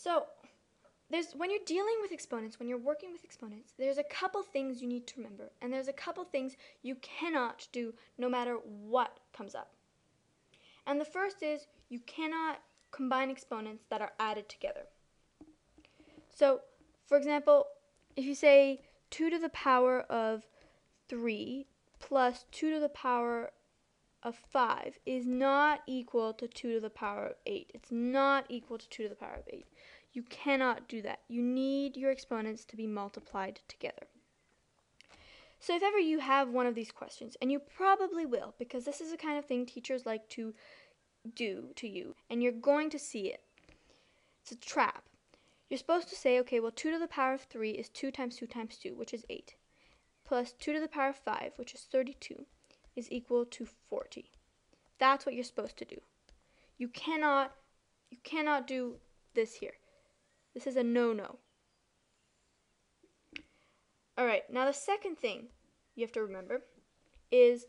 So when you're dealing with exponents, when you're working with exponents, there's a couple things you need to remember, and there's a couple things you cannot do no matter what comes up. And the first is you cannot combine exponents that are added together. So, for example, if you say 2 to the power of 3 plus 2 to the power of 5 is not equal to 2 to the power of 8. It's not equal to 2 to the power of 8. You cannot do that. You need your exponents to be multiplied together. So if ever you have one of these questions, and you probably will, because this is the kind of thing teachers like to do to you, and you're going to see it. It's a trap. You're supposed to say, okay, well, 2 to the power of 3 is 2 times 2 times 2, which is 8, plus 2 to the power of 5, which is 32, is equal to 40. That's what you're supposed to do. You cannot do this here. This is a no-no. All right, now the second thing you have to remember is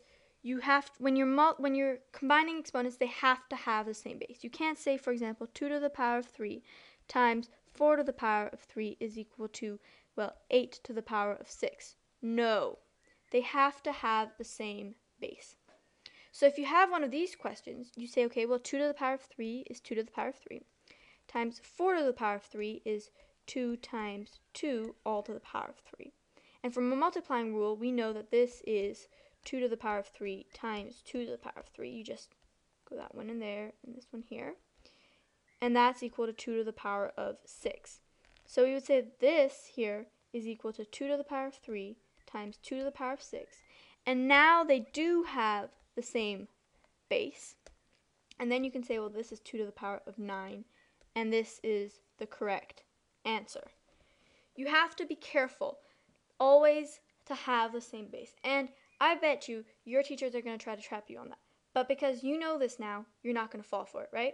when you're combining exponents, they have to have the same base. You can't say, for example, 2 to the power of 3 times 4 to the power of 3 is equal to, well, 8 to the power of 6. No, they have to have the same base. So if you have one of these questions, you say, okay, well, 2 to the power of 3 is 2 to the power of 3 times 4 to the power of 3 is 2 times 2 all to the power of 3. And from a multiplying rule, we know that this is 2 to the power of 3 times 2 to the power of 3. You just go that one in there and this one here. And that's equal to 2 to the power of 6. So we would say this here is equal to 2 to the power of 3 times 2 to the power of 6. And now they do have the same base. And then you can say, well, this is 2 to the power of 9. And this is the correct answer. You have to be careful always to have the same base. And I bet you your teachers are going to try to trap you on that. But because you know this now, you're not going to fall for it, right?